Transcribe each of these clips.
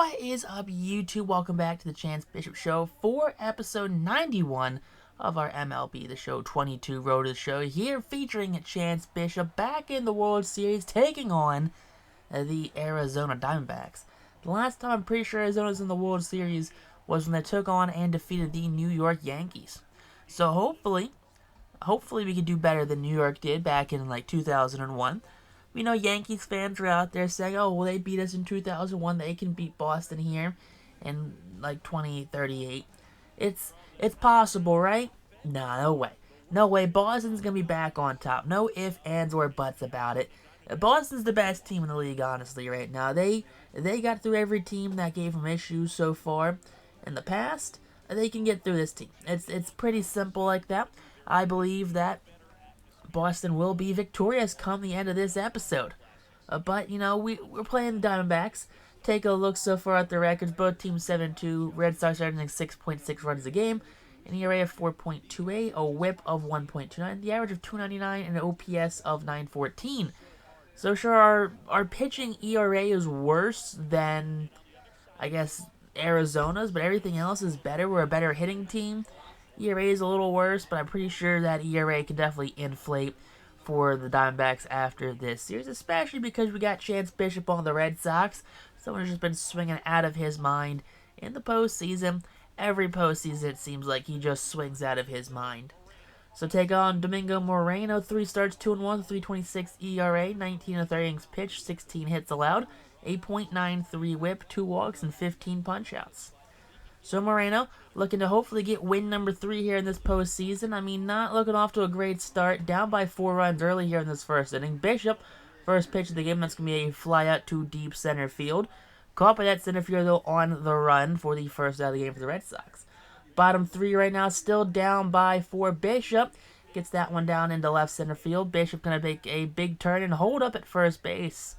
What is up, YouTube? Welcome back to the Chance Bishop Show for episode 91 of our MLB The Show 22 Road to the Show, here featuring Chance Bishop back in the World Series, taking on the Arizona Diamondbacks. The last time I'm pretty sure Arizona was in the World Series was when they took on and defeated the New York Yankees. So hopefully we can do better than New York did back in like 2001. We know Yankees fans are out there saying, oh, well, they beat us in 2001. They can beat Boston here in like 2038. It's possible, right? Nah, no way. No way. Boston's going to be back on top. No ifs, ands, or buts about it. Boston's the best team in the league, honestly, right now. They got through every team that gave them issues so far in the past. They can get through this team. It's pretty simple like that. I believe that Boston will be victorious come the end of this episode. But, you know, we're playing the Diamondbacks. Take a look so far at the records. Both teams 7-2. Red Sox averaging 6.6 runs a game. An ERA of 4.28. A whip of 1.29. The average of 299 and an OPS of 914. So sure, our pitching ERA is worse than, I guess, Arizona's. But everything else is better. We're a better hitting team. ERA is a little worse, but I'm pretty sure that ERA can definitely inflate for the Diamondbacks after this series, especially because we got Chance Bishop on the Red Sox. Someone who's just been swinging out of his mind in the postseason. Every postseason, it seems like he just swings out of his mind. So take on Domingo Moreno. 3 starts, 2-1, 3.26 ERA, 19 30 innings pitched, 16 hits allowed, 8.93 whip, 2 walks, and 15 punch-outs. So Moreno looking to hopefully get win number 3 here in this postseason. I mean, not looking off to a great start. Down by 4 runs early here in this first inning. Bishop, first pitch of the game, that's going to be a fly out to deep center field. Caught by that center fielder though on the run for the first out of the game for the Red Sox. Bottom 3 right now, still down by 4. Bishop gets that one down into left center field. Bishop going to make a big turn and hold up at first base.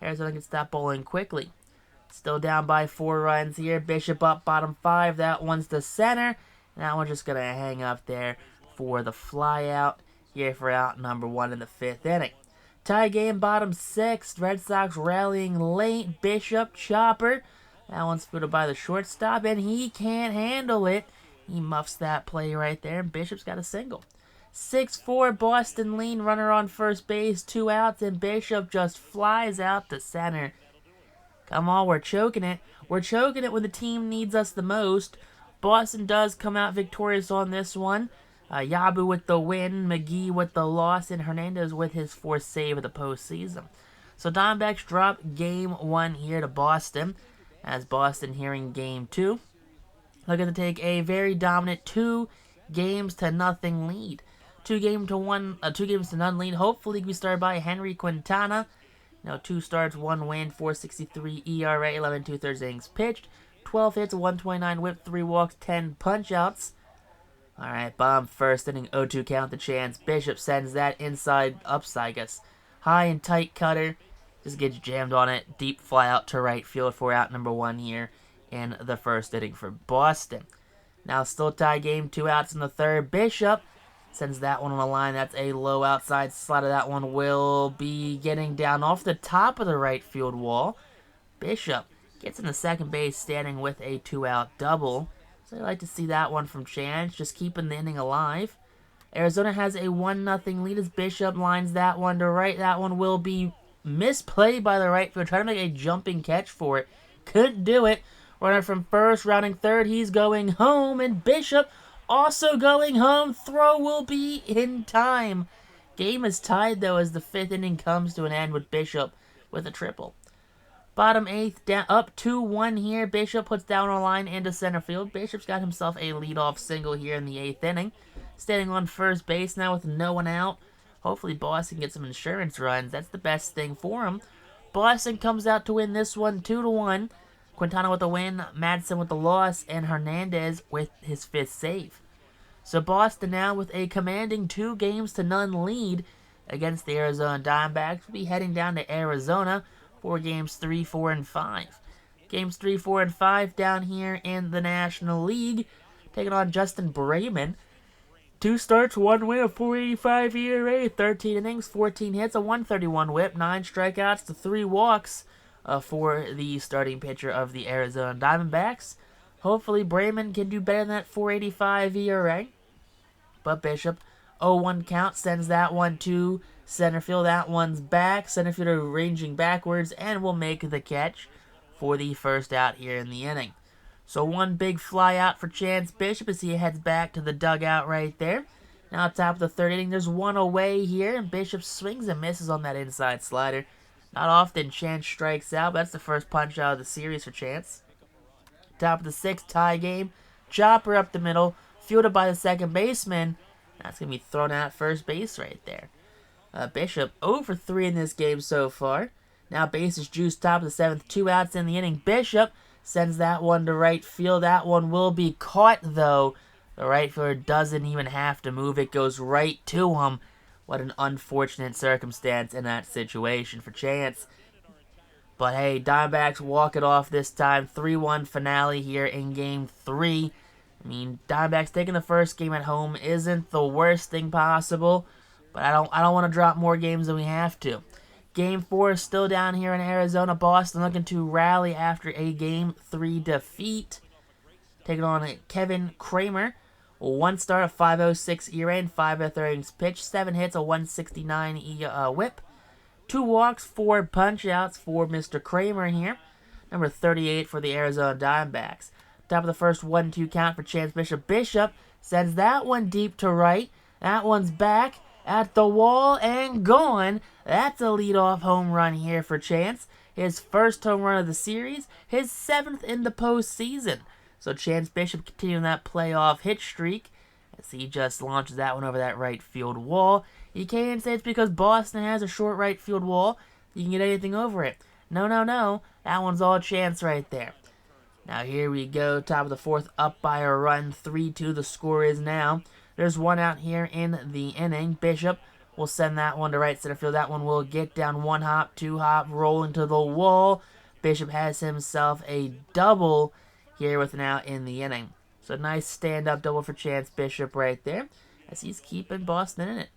Arizona can stop bowling quickly. Still down by 4 runs here. Bishop up, bottom 5. That one's to center. And that one's just going to hang up there for the fly out here for out number 1 in the 5th inning. Tie game, bottom 6. Red Sox rallying late. Bishop, chopper. That one's fielded by the shortstop, and he can't handle it. He muffs that play right there, and Bishop's got a single. 6-4, Boston lean, runner on first base, 2 outs, and Bishop just flies out to center. Come on, we're choking it. We're choking it when the team needs us the most. Boston does come out victorious on this one. Yabu with the win, McGee with the loss, and Hernandez with his 4th save of the postseason. So Diamondbacks drop game 1 here to Boston, as Boston here in game 2. Looking to take a very dominant 2-0 lead. 2 games to none lead. Hopefully we start by Henry Quintana. 2 starts, 1 win, 4.63 ERA, 11 2/3 innings pitched, 12 hits, 129 whip, 3 walks, 10 punch-outs. Alright, bottom first inning, 0-2 count the Chance. Bishop sends that inside, upside, I guess. High and tight cutter, just gets jammed on it. Deep fly out to right field for out number 1 here in the first inning for Boston. Now still tie game, 2 outs in the 3rd. Bishop sends that one on the line. That's a low outside slider. That one will be getting down off the top of the right field wall. Bishop gets into second base standing with a 2-out double. So I'd like to see that one from Chance, just keeping the inning alive. Arizona has a 1-0 lead as Bishop lines that one to right. That one will be misplayed by the right field. Trying to make a jumping catch for it. Couldn't do it. Runner from first, rounding third. He's going home, and Bishop also going home. Throw will be in time. Game is tied, though, as the 5th inning comes to an end with Bishop with a triple. Bottom 8th, down, up 2-1 here. Bishop puts down a line into center field. Bishop's got himself a leadoff single here in the 8th inning. Standing on first base now with no one out. Hopefully Boston gets some insurance runs. That's the best thing for him. Boston comes out to win this one 2-1. Quintana with the win, Madsen with the loss, and Hernandez with his 5th save. So Boston now with a commanding 2-0 lead against the Arizona Diamondbacks. Will be heading down to Arizona for games 3, 4, and 5. Games 3, 4, and 5 down here in the National League. Taking on Justin Brayman. 2 starts, 1 win, a 4.85 ERA, 13 innings, 14 hits, a 131 whip, 9 strikeouts to 3 walks. for the starting pitcher of the Arizona Diamondbacks. Hopefully, Brayman can do better than that 4.85 ERA. But Bishop, 0-1 count, sends that one to center field. That one's back. Center fielder ranging backwards and will make the catch for the first out here in the inning. So one big fly out for Chance Bishop as he heads back to the dugout right there. Now top of the third inning, there's one away here, and Bishop swings and misses on that inside slider. Not often Chance strikes out, but that's the first punch out of the series for Chance. Top of the sixth, tie game. Chopper up the middle, fielded by the second baseman. That's going to be thrown out first base right there. Bishop 0 for 3 in this game so far. Now bases juiced, top of the seventh, 2 outs in the inning. Bishop sends that one to right field. That one will be caught, though. The right fielder doesn't even have to move. It goes right to him. What an unfortunate circumstance in that situation for Chance. But hey, Diamondbacks walk it off this time. 3-1 finale here in Game 3. I mean, Diamondbacks taking the first game at home isn't the worst thing possible, but I don't want to drop more games than we have to. Game 4 is still down here in Arizona. Boston looking to rally after a Game 3 defeat. Taking on Kevin Kramer. 1 start, a 5.06 ERA, and 5 innings pitched. 7 hits, a 169 whip. 2 walks, 4 punch-outs for Mr. Kramer here. Number 38 for the Arizona Diamondbacks. Top of the first 1-2 count for Chance Bishop. Bishop sends that one deep to right. That one's back at the wall and gone. That's a leadoff home run here for Chance. His first home run of the series. His 7th in the postseason. So Chance Bishop continuing that playoff hit streak as he just launches that one over that right field wall. You can't say it's because Boston has a short right field wall. You can get anything over it. No. That one's all Chance right there. Now here we go. Top of the fourth, up by a run. 3-2 the score is now. There's 1 out here in the inning. Bishop will send that one to right center field. That one will get down 1 hop, 2 hop, roll into the wall. Bishop has himself a double here with an out in the inning. So nice stand-up double for Chance Bishop right there as he's keeping Boston in it.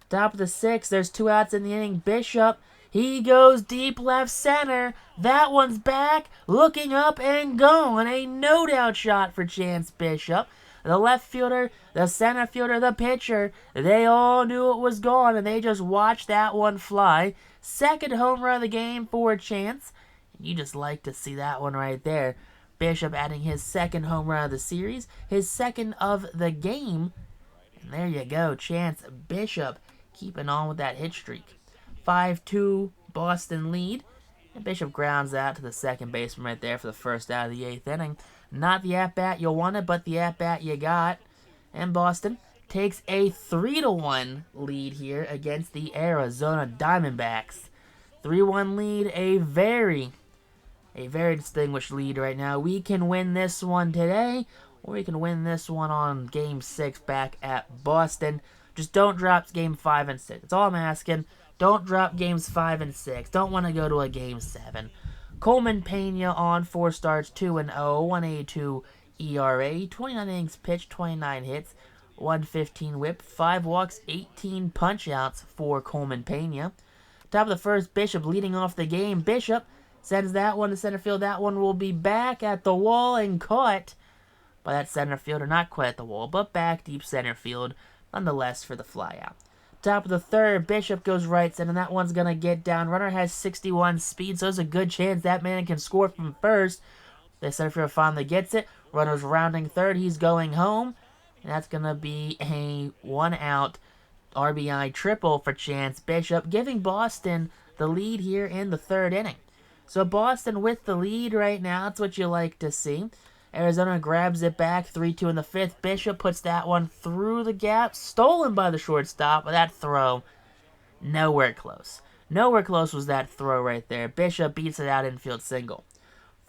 Top of the 6th, there's 2 outs in the inning. Bishop, he goes deep left center. That one's back, looking up and gone. A no-doubt shot for Chance Bishop. The left fielder, the center fielder, the pitcher, they all knew it was gone, and they just watched that one fly. Second home run of the game for Chance. You just like to see that one right there. Bishop adding his 2nd home run of the series, his 2nd of the game. And there you go, Chance Bishop keeping on with that hit streak. 5-2 Boston lead. And Bishop grounds out to the second baseman right there for the first out of the 8th inning. Not the at-bat you wanted, but the at-bat you got. And Boston takes a 3-1 lead here against the Arizona Diamondbacks. 3-1 lead, a very distinguished lead right now. We can win this one today, or we can win this one on Game 6 back at Boston. Just don't drop Game 5 and 6. That's all I'm asking. Don't drop Games 5 and 6. Don't want to go to a Game 7. Coleman Pena on 4 starts, 2-0, 1.82 ERA, 29 innings pitched, 29 hits, 115 whip, 5 walks, 18 punch-outs for Coleman Pena. Top of the first, Bishop leading off the game. Bishop sends that one to center field. That one will be back at the wall and caught by that center fielder. Not quite at the wall, but back deep center field, nonetheless, for the flyout. Top of the third, Bishop goes right center. That one's going to get down. Runner has 61 speed, so there's a good chance that man can score from first. The center fielder finally gets it. Runner's rounding third. He's going home. And that's going to be a 1-out RBI triple for Chance Bishop, giving Boston the lead here in the 3rd inning. So Boston with the lead right now. That's what you like to see. Arizona grabs it back, 3-2 in the 5th. Bishop puts that one through the gap, stolen by the shortstop. But that throw, nowhere close. Nowhere close was that throw right there. Bishop beats it out infield single.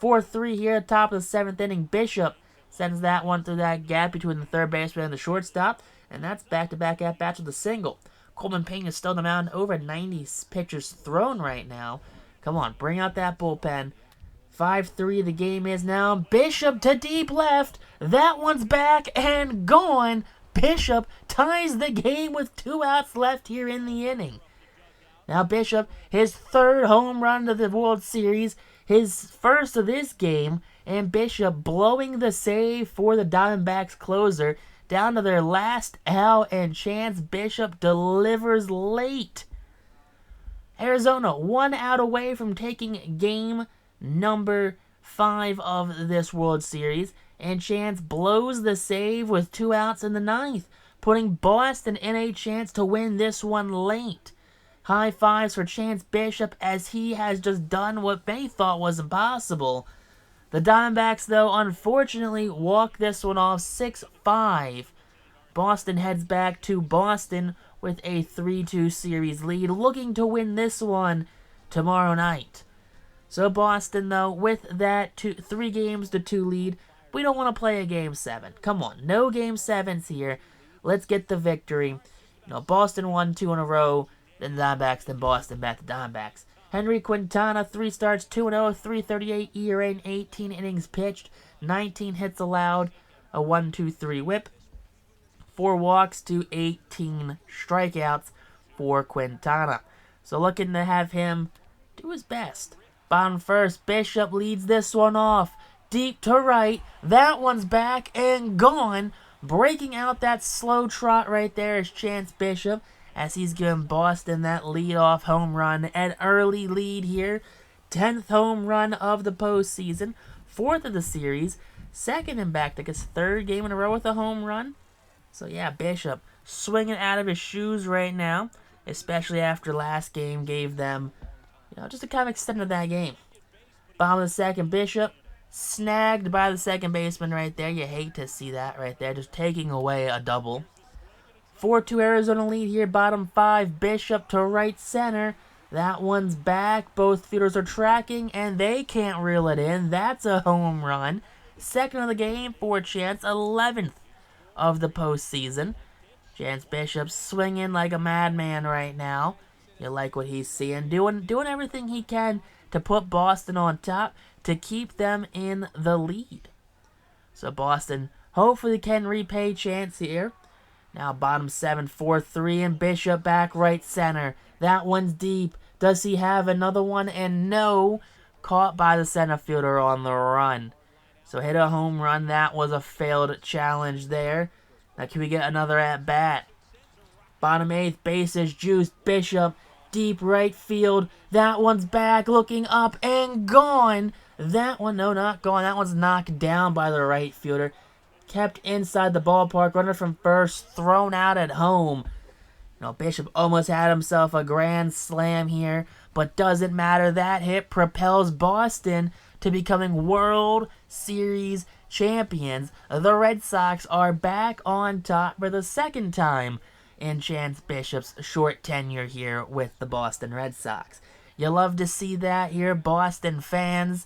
4-3 here, top of the 7th inning. Bishop sends that one through that gap between the third baseman and the shortstop. And that's back-to-back at-bats with a single. Coleman Pena is still on the mound, over 90 pitches thrown right now. Come on, bring out that bullpen. 5-3 the game is now. Bishop to deep left. That one's back and gone. Bishop ties the game with 2 outs left here in the inning. Now Bishop, his third home run to the World Series, his first of this game, and Bishop blowing the save for the Diamondbacks closer down to their last out, and Chance Bishop delivers late. Arizona 1 out away from taking game number 5 of this World Series, and Chance blows the save with 2 outs in the ninth, putting Boston in a chance to win this one late. High fives for Chance Bishop as he has just done what they thought was impossible. The Diamondbacks, though, unfortunately walk this one off 6-5. Boston heads back to Boston with a 3-2 series lead, looking to win this one tomorrow night. So Boston, though, with that 3 games to 2 lead, we don't want to play a Game 7. Come on, no Game 7s here. Let's get the victory. Boston won 2 in a row, then the Diamondbacks, then Boston back to Diamondbacks. Henry Quintana, 3 starts, 2-0, 3.38 ERA in 18 innings pitched, 19 hits allowed, a 1-2-3 whip, 4 walks to 18 strikeouts for Quintana. So looking to have him do his best. Bottom first, Bishop leads this one off. Deep to right. That one's back and gone. Breaking out that slow trot right there is Chance Bishop, as he's giving Boston that leadoff home run. An early lead here. 10th home run of the postseason. 4th of the series. 2nd in back-to-back, 3rd game in a row with a home run. So yeah, Bishop swinging out of his shoes right now, especially after last game gave them, just a kind of extended that game. Bottom of the second, Bishop snagged by the second baseman right there. You hate to see that right there, just taking away a double. 4-2 Arizona lead here, bottom 5, Bishop to right center. That one's back. Both fielders are tracking, and they can't reel it in. That's a home run. 2nd of the game for Chance, 11th of the postseason. Chance Bishop swinging like a madman right now. You like what he's seeing. Doing everything he can to put Boston on top to keep them in the lead. So Boston hopefully can repay Chance here. Now bottom 7, 4-3, and Bishop back right center. That one's deep. Does he have another one? And no. Caught by the center fielder on the run. So hit a home run. That was a failed challenge there. Now can we get another at bat? Bottom 8th, bases juiced. Bishop, deep right field. That one's back, looking up and gone. That one, no, not gone. That one's knocked down by the right fielder. Kept inside the ballpark. Runner from first, thrown out at home. Bishop almost had himself a grand slam here, but doesn't matter. That hit propels Boston to becoming World Series champions. The Red Sox are back on top for the 2nd time in Chance Bishop's short tenure here with the Boston Red Sox. You love to see that here, Boston fans.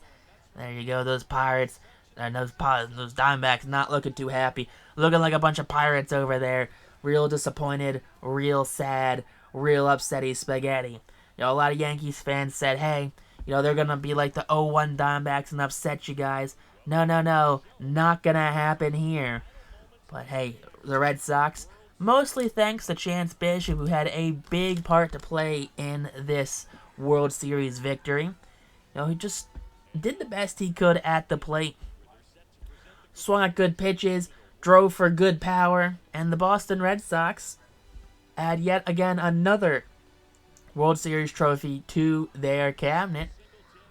There you go, those Pirates, and those Diamondbacks not looking too happy. Looking like a bunch of Pirates over there. Real disappointed, real sad, real upsetty spaghetti. A lot of Yankees fans said, hey, they're going to be like the 0-1 Diamondbacks and upset you guys. No, not going to happen here. But hey, the Red Sox, mostly thanks to Chance Bishop, who had a big part to play in this World Series victory. He just did the best he could at the plate. Swung at good pitches, drove for good power, and the Boston Red Sox add yet again another World Series trophy to their cabinet.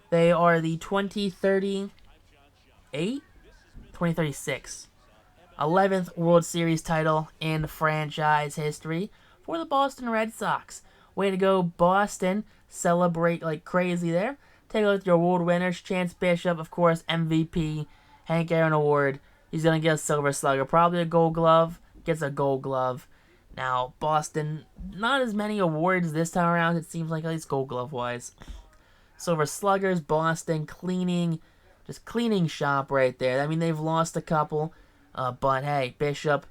They are the 2036 11th World Series title in franchise history for the Boston Red Sox. Way to go, Boston. Celebrate like crazy there. Take a look at your award winners. Chance Bishop, of course, MVP. Hank Aaron Award. He's going to get a Silver Slugger. Probably a Gold Glove. Gets a Gold Glove. Now, Boston, not as many awards this time around, it seems like, at least Gold Glove-wise. Silver Sluggers, Boston, cleaning shop right there. I mean, they've lost a couple, but hey, Bishop,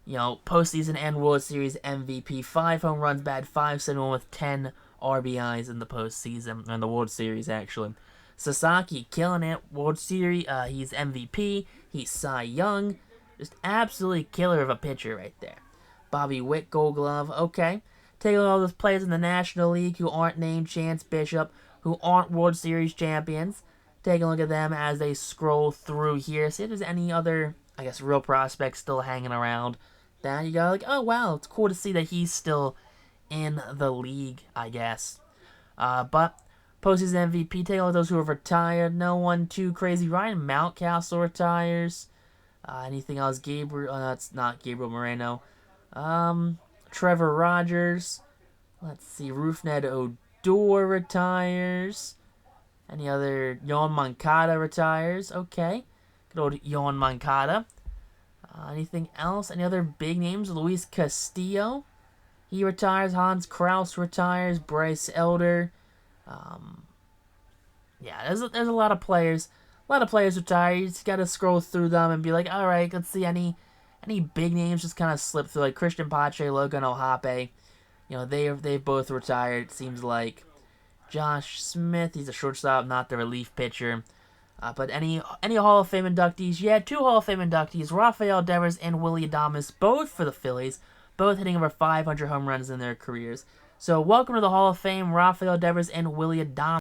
postseason and World Series MVP, 5 home runs, batted .571 with 10 RBIs in the postseason, and the World Series, actually. Sasaki, killing it, World Series, he's MVP, he's Cy Young, just absolutely killer of a pitcher right there. Bobby Witt, Gold Glove, okay. Take a look at all those players in the National League who aren't named Chance Bishop, who aren't World Series champions. Take a look at them as they scroll through here. See if there's any other, I guess, real prospects still hanging around. Then you go like, oh wow, it's cool to see that he's still in the league, I guess. But postseason MVP, take a look at those who have retired. No one too crazy. Ryan Mountcastle retires. Anything else? Gabriel? That's not Gabriel Moreno. Trevor Rogers. Let's see. Rougned Odor retires. Any other? Yoan Moncada retires. Okay. Good old Yoan Moncada. Anything else? Any other big names? Luis Castillo. He retires. Hans Kraus retires. Bryce Elder. Yeah, there's a lot of players. A lot of players retire. You just gotta scroll through them and be like, all right, let's see any big names just kind of slip through, like Christian Pache, Logan Ohape. You know, they've both retired. It seems like Josh Smith, he's a shortstop, not the relief pitcher. But any Hall of Fame inductees? Yeah, 2 Hall of Fame inductees, Rafael Devers and Willy Adames, both for the Phillies, both hitting over 500 home runs in their careers. So welcome to the Hall of Fame, Rafael Devers and Willy Adames.